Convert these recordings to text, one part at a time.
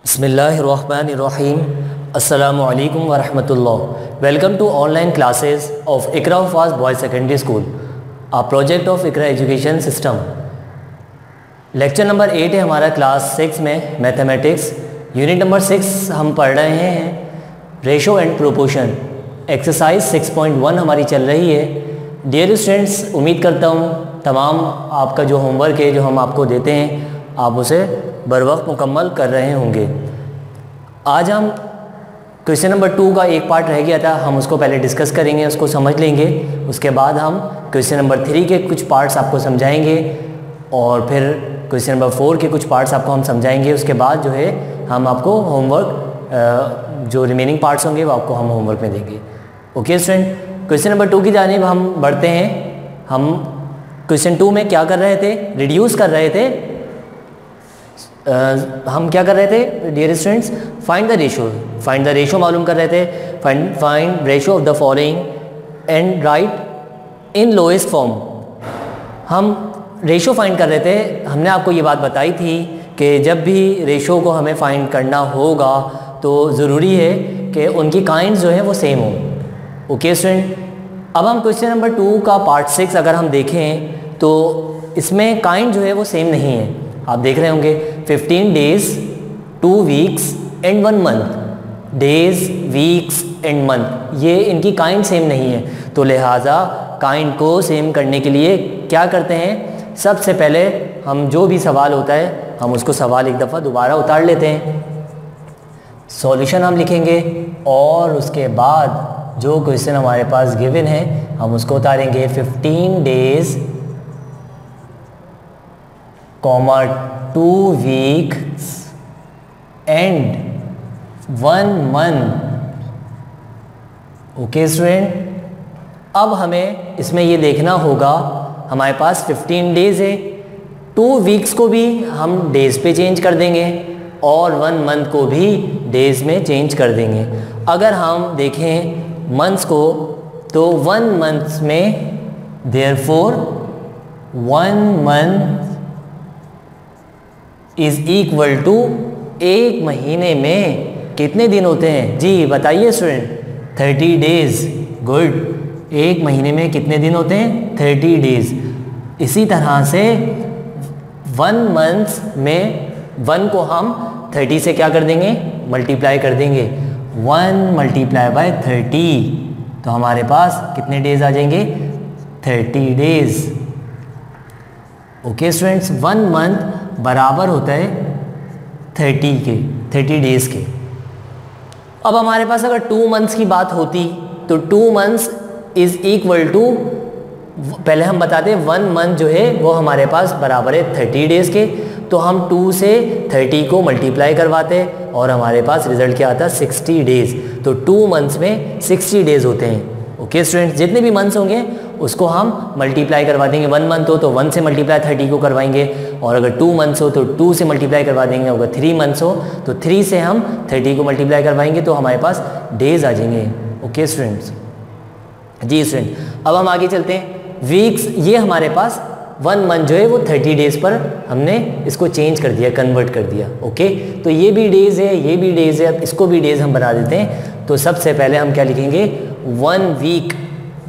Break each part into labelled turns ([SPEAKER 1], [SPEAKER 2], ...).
[SPEAKER 1] बिस्मिल्लाहिर्रहमानिर्रहीम। अस्सलामु अलैकुम वरहमतुल्लाह। Welcome to online classes of Iqra Huffaz boys secondary school, a project of Iqra education system. Lecture number 8 है हमारा क्लास 6 में मैथमेटिक्स। यूनिट नंबर 6 हम पढ़ रहे हैं रेशो एंड प्रोपोर्शन। एक्सरसाइज 6.1 हमारी चल रही है। डियर स्टूडेंट्स, उम्मीद करता हूँ तमाम आपका जो होमवर्क है जो हम आपको देते हैं आप उसे बर वक्त मुकम्मल कर रहे होंगे। आज हम क्वेश्चन नंबर 2 का एक पार्ट रह गया था, हम उसको पहले डिस्कस करेंगे, उसको समझ लेंगे। उसके बाद हम क्वेश्चन नंबर 3 के कुछ पार्ट्स आपको समझाएंगे और फिर क्वेश्चन नंबर 4 के कुछ पार्ट्स आपको हम समझाएंगे। उसके बाद जो है हम आपको होमवर्क जो रिमेनिंग पार्ट्स होंगे वो आपको हम होमवर्क में देंगे। ओके स्टूडेंट, क्वेश्चन नंबर 2 की जानिब हम बढ़ते हैं। हम क्वेश्चन 2 में क्या कर रहे थे? रिड्यूस कर रहे थे। हम क्या कर रहे थे dear students? Find the ratio मालूम कर रहे थे। Find ratio of the following and write in lowest form. हम रेशो फाइंड कर रहे थे। हमने आपको ये बात बताई थी कि जब भी रेशो को हमें फाइंड करना होगा तो ज़रूरी है कि उनकी काइंड्स जो है वो सेम हो। ओके स्टूडेंट, अब हम क्वेश्चन नंबर 2 का पार्ट 6 अगर हम देखें तो इसमें काइंड जो है वो सेम नहीं है। आप देख रहे होंगे 15 days, 2 weeks and 1 month. Days, weeks and month, ये इनकी काइंड सेम नहीं है। तो लिहाजा काइंड को सेम करने के लिए क्या करते हैं? सबसे पहले हम जो भी सवाल होता है हम उसको सवाल एक दफ़ा दोबारा उतार लेते हैं, सॉल्यूशन हम लिखेंगे और उसके बाद जो क्वेश्चन हमारे पास गिवन है हम उसको उतारेंगे। 15 days, 2 weeks and 1 month. Okay student, अब हमें इसमें ये देखना होगा हमारे पास 15 डेज़ है, 2 वीक्स को भी हम डेज़ पे चेंज कर देंगे और 1 मंथ को भी डेज़ में चेंज कर देंगे। अगर हम देखें मंथ्स को तो 1 मंथ में therefore 1 month is equal to, एक महीने में कितने दिन होते हैं? जी बताइए स्टूडेंट। 30 डेज़। गुड। एक महीने में कितने दिन होते हैं? 30 डेज़। इसी तरह से 1 मंथ में 1 को हम 30 से क्या कर देंगे? मल्टीप्लाई कर देंगे। 1 मल्टीप्लाई बाय 30 तो हमारे पास कितने डेज़ आ जाएंगे? 30 डेज़। ओके स्टूडेंट्स, 1 मंथ बराबर होता है 30 डेज़ के। अब हमारे पास अगर 2 मंथ्स की बात होती तो 2 मंथ्स इज़ इक्वल टू, पहले हम बताते हैं 1 मंथ जो है वो हमारे पास बराबर है 30 डेज़ के। तो हम 2 से 30 को मल्टीप्लाई करवाते और हमारे पास रिज़ल्ट क्या आता है? 60 डेज़। तो 2 मंथ्स में 60 डेज़ होते हैं। ओके स्टूडेंट्स, जितने भी मंथ्स होंगे उसको हम मल्टीप्लाई करवा देंगे। 1 मंथ हो तो 1 से मल्टीप्लाई 30 को करवाएंगे और अगर 2 मंथ्स हो तो 2 से मल्टीप्लाई करवा देंगे। अगर 3 मंथ्स हो तो 3 से हम 30 को मल्टीप्लाई करवाएंगे तो हमारे पास डेज़ आ जाएंगे। Okay students. जी स्टूडेंट, अब हम आगे चलते हैं। वीक्स, ये हमारे पास 1 मंथ जो है वो 30 डेज़ पर हमने इसको चेंज कर दिया, कन्वर्ट कर दिया। ओके, तो ये भी डेज़ है, ये भी डेज़ है, अब इसको भी डेज़ हम बना देते हैं। तो सबसे पहले हम क्या लिखेंगे? 1 वीक।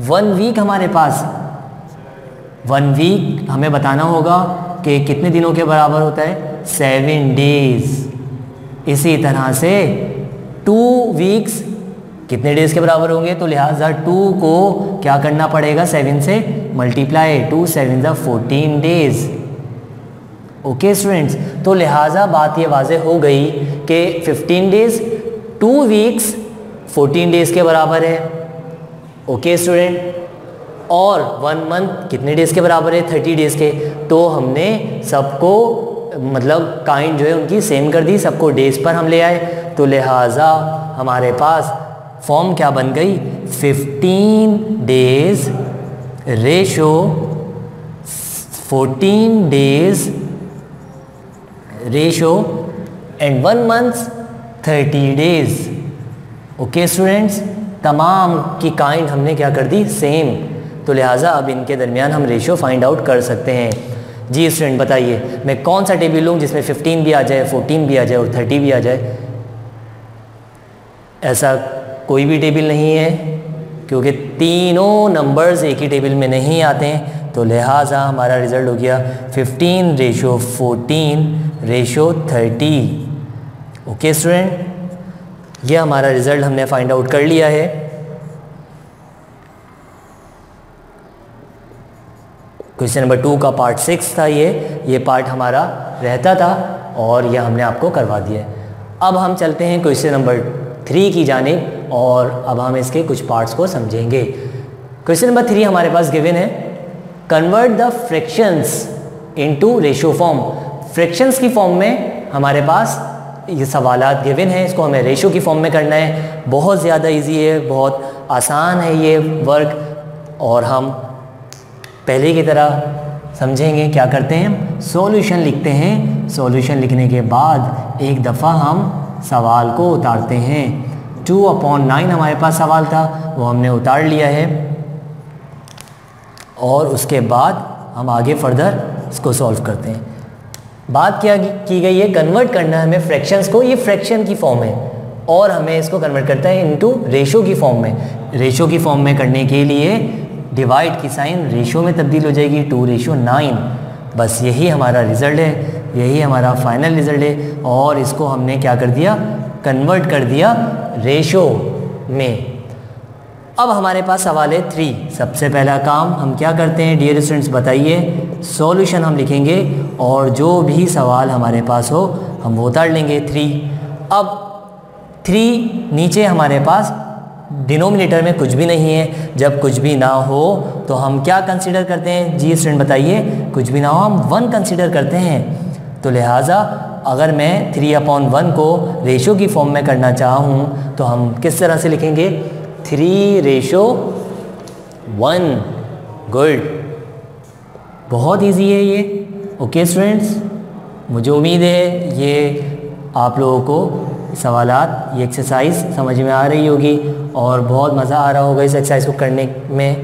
[SPEAKER 1] 1 वीक हमारे पास, 1 वीक हमें बताना होगा कि कितने दिनों के बराबर होता है? 7 डेज़। इसी तरह से 2 वीक्स कितने डेज़ के बराबर होंगे? तो लिहाजा 2 को क्या करना पड़ेगा? 7 से मल्टीप्लाई। 2 7 ज़ा 14 डेज़। ओके स्टूडेंट्स, तो लिहाजा बात ये वाज़ेह हो गई कि 15 डेज़, 2 वीक्स 14 डेज़ के बराबर है। ओके स्टूडेंट, और 1 मंथ कितने डेज़ के बराबर है? 30 डेज़ के। तो हमने सबको मतलब काइंड जो है उनकी सेम कर दी, सबको डेज़ पर हम ले आए। तो लिहाजा हमारे पास फॉर्म क्या बन गई? 15 days ratio 14 days ratio and 1 month 30 days. Okay students, तमाम की काइंड हमने क्या कर दी? सेम। तो लिहाजा अब इनके दरमियान हम रेशो फाइंड आउट कर सकते हैं। जी स्टूडेंट बताइए, मैं कौन सा टेबल लूँ जिसमें 15 भी आ जाए, 14 भी आ जाए और 30 भी आ जाए? ऐसा कोई भी टेबल नहीं है, क्योंकि तीनों नंबर्स एक ही टेबल में नहीं आते हैं, तो लिहाजा हमारा रिज़ल्ट हो गया 15:14:30। ओके स्टूडेंट, ये हमारा रिज़ल्ट हमने फाइंड आउट कर लिया है। क्वेश्चन नंबर 2 का पार्ट 6 था ये पार्ट हमारा रहता था और यह हमने आपको करवा दिया है। अब हम चलते हैं क्वेश्चन नंबर 3 की जानिब और अब हम इसके कुछ पार्ट्स को समझेंगे। क्वेश्चन नंबर 3 हमारे पास गिवन है, convert the fractions into ratio form. Fractions की फॉर्म में हमारे पास ये सवालात गिवन है, इसको हमें रेशियो की फॉर्म में करना है। बहुत ज़्यादा इजी है, बहुत आसान है ये वर्क, और हम पहले की तरह समझेंगे। क्या करते हैं हम? सॉल्यूशन लिखते हैं। सॉल्यूशन लिखने के बाद एक दफ़ा हम सवाल को उतारते हैं। 2/9 हमारे पास सवाल था, वो हमने उतार लिया है, और उसके बाद हम आगे फर्दर इसको सॉल्व करते हैं। बात क्या की गई है, कन्वर्ट करना है हमें फ्रैक्शंस को, ये फ्रैक्शन की फॉर्म है और हमें इसको कन्वर्ट करता है इनटू रेशो की फॉर्म में। रेशो की फॉर्म में करने के लिए डिवाइड की साइन रेशो में तब्दील हो जाएगी, 2:9। बस यही हमारा रिज़ल्ट है, यही हमारा फाइनल रिज़ल्ट है, और इसको हमने क्या कर दिया? कन्वर्ट कर दिया रेशो में। अब हमारे पास सवाल है 3। सबसे पहला काम हम क्या करते हैं डियर स्टूडेंट्स बताइए? सॉल्यूशन हम लिखेंगे और जो भी सवाल हमारे पास हो हम वो उतार लेंगे 3। अब 3 नीचे हमारे पास डिनोमिनेटर में कुछ भी नहीं है। जब कुछ भी ना हो तो हम क्या कंसीडर करते हैं? जी स्टूडेंट बताइए, कुछ भी ना हो हम 1 कंसीडर करते हैं। तो लिहाजा अगर मैं 3/1 को रेशो की फॉर्म में करना चाहूँ तो हम किस तरह से लिखेंगे? 3:1। गुड, बहुत इजी है ये। ओके स्टूडेंट्स, मुझे उम्मीद है ये आप लोगों को सवालात, ये एक्सरसाइज समझ में आ रही होगी और बहुत मज़ा आ रहा होगा इस एक्सरसाइज को करने में।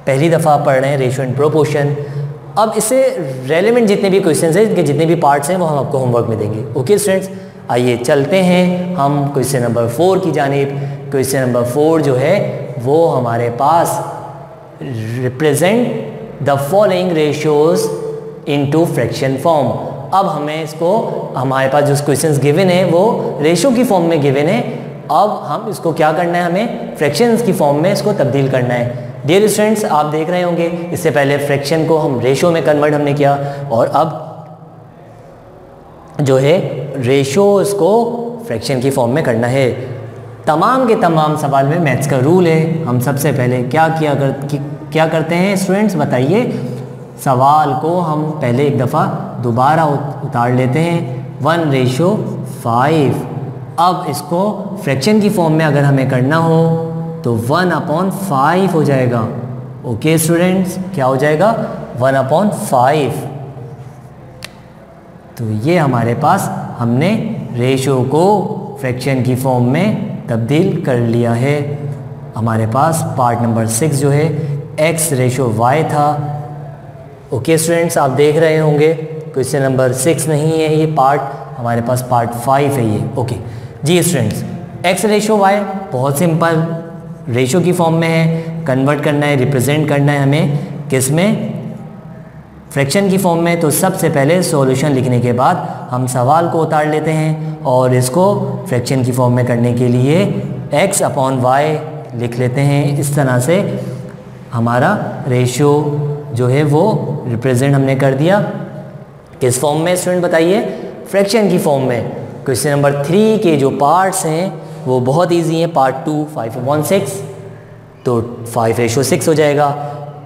[SPEAKER 1] पहली दफ़ा पढ़ रहे हैं रेशो एंड प्रोपोर्शन। अब इससे रेलेवेंट जितने भी क्वेश्चंस हैं, इनके जितने भी पार्ट्स हैं वो हम आपको होमवर्क में देंगे। ओके स्टूडेंट्स, आइए चलते हैं हम क्वेश्चन नंबर 4 की जानिब। क्वेश्चन नंबर 4 जो है वो हमारे पास represent the following ratios into fraction form. अब हमें इसको, हमारे पास जो क्वेश्चंस गिवन है वो रेशो की फॉर्म में गिवन है। अब हम इसको क्या करना है? हमें फ्रैक्शंस की फॉर्म में इसको तब्दील करना है। डियर स्टूडेंट्स, आप देख रहे होंगे इससे पहले फ्रैक्शन को हम रेशो में कन्वर्ट हमने किया, और अब जो है रेशो इसको फ्रैक्शन की फॉर्म में करना है। तमाम के तमाम सवाल में मैथ्स का रूल है। हम सबसे पहले क्या करते हैं स्टूडेंट्स बताइए? सवाल को हम पहले एक दफ़ा दोबारा उतार लेते हैं 1:5। अब इसको फ्रैक्शन की फॉर्म में अगर हमें करना हो तो 1/5 हो जाएगा। ओके स्टूडेंट्स, क्या हो जाएगा? 1/5। तो ये हमारे पास हमने रेशो को फ्रैक्शन की फॉर्म में तब्दील कर लिया है। हमारे पास पार्ट नंबर 6 जो है x/y था। ओके स्टूडेंट्स, आप देख रहे होंगे क्वेश्चन नंबर 6 नहीं है ये पार्ट, हमारे पास पार्ट 5 है ये। ओके जी स्टूडेंट्स, x/y बहुत सिंपल, रेशो की फॉर्म में है, कन्वर्ट करना है, रिप्रेजेंट करना है हमें किस में? फ्रैक्शन की फॉर्म में। तो सबसे पहले सॉल्यूशन लिखने के बाद हम सवाल को उतार लेते हैं और इसको फ्रैक्शन की फॉर्म में करने के लिए x/y लिख लेते हैं। इस तरह से हमारा रेशियो जो है वो रिप्रेजेंट हमने कर दिया किस फॉर्म में स्टूडेंट बताइए? फ्रैक्शन की फॉर्म में। क्वेश्चन नंबर 3 के जो पार्ट्स हैं वो बहुत इजी हैं। पार्ट 2 5/6, तो 5:6 हो जाएगा।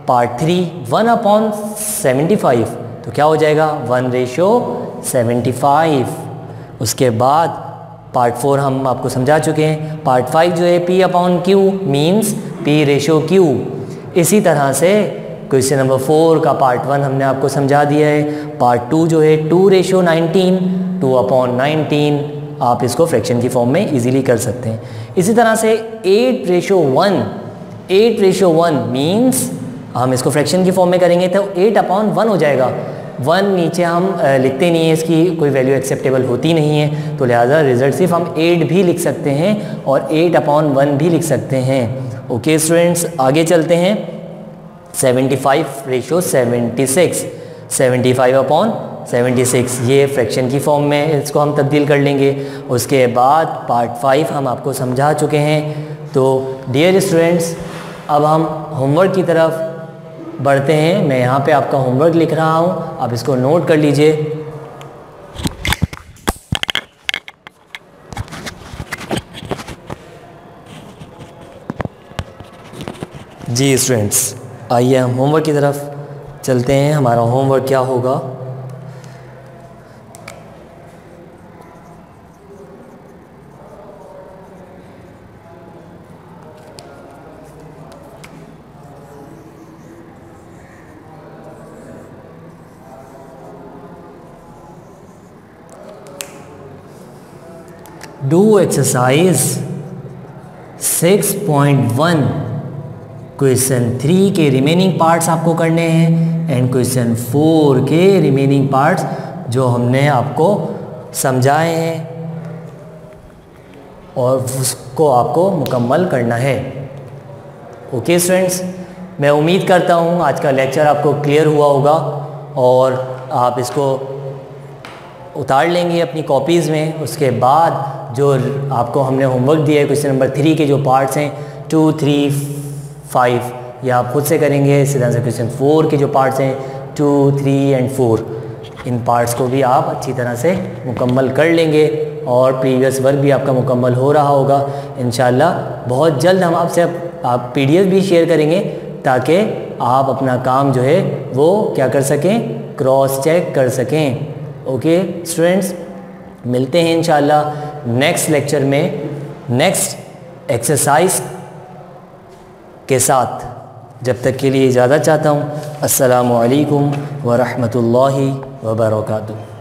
[SPEAKER 1] पार्ट 3 1/75, तो क्या हो जाएगा? 1:75। उसके बाद पार्ट 4 हम आपको समझा चुके हैं। पार्ट 5 जो है P/Q मीन्स P/Q। इसी तरह से क्वेश्चन नंबर 4 का पार्ट 1 हमने आपको समझा दिया है। पार्ट 2 जो है 2:19, 2/19 आप इसको फ्रैक्शन की फॉर्म में इजीली कर सकते हैं। इसी तरह से 8:1 मीन्स हम इसको फ्रैक्शन की फॉर्म में करेंगे तो 8/1 हो जाएगा। 1 नीचे हम लिखते नहीं है, इसकी कोई वैल्यू एक्सेप्टेबल होती नहीं है, तो लिहाजा रिज़ल्ट सिर्फ हम 8 भी लिख सकते हैं और 8/1 भी लिख सकते हैं। ओके स्टूडेंट्स, आगे चलते हैं। 75/76, 75/76 ये फ्रैक्शन की फॉर्म में इसको हम तब्दील कर लेंगे। उसके बाद पार्ट 5 हम आपको समझा चुके हैं। तो डियर स्टूडेंट्स, अब हम होमवर्क की तरफ बढ़ते हैं। मैं यहाँ पे आपका होमवर्क लिख रहा हूँ, आप इसको नोट कर लीजिए। जी स्टूडेंट्स, आइए हम होमवर्क की तरफ चलते हैं। हमारा होमवर्क क्या होगा? डू एक्सरसाइज 6.1 क्वेश्चन 3 के रिमेनिंग पार्ट्स आपको करने हैं एंड क्वेश्चन 4 के रिमेनिंग पार्ट्स जो हमने आपको समझाए हैं और उसको आपको मुकम्मल करना है। ओके स्टूडेंट्स, मैं उम्मीद करता हूँ आज का लेक्चर आपको क्लियर हुआ होगा और आप इसको उतार लेंगे अपनी कॉपीज़ में। उसके बाद जो आपको हमने होमवर्क दिया है क्वेश्चन नंबर 3 के जो पार्ट्स हैं 2, 3, 5, ये आप खुद से करेंगे। इसी तरह से क्वेश्चन 4 के जो पार्ट्स हैं 2, 3 एंड 4, इन पार्ट्स को भी आप अच्छी तरह से मुकम्मल कर लेंगे और प्रीवियस वर्क भी आपका मुकम्मल हो रहा होगा। इंशाल्लाह बहुत जल्द हम आपसे आप PDF भी शेयर करेंगे ताकि आप अपना काम जो है वो क्या कर सकें, क्रॉस चेक कर सकें। ओके स्टूडेंट्स, मिलते हैं इंशाल्लाह नेक्स्ट लेक्चर में नेक्स्ट एक्सरसाइज के साथ। जब तक के लिए इजाज़त चाहता हूँ। अस्सलामु अलैकुम व रहमतुल्लाहि व बरकातुहू।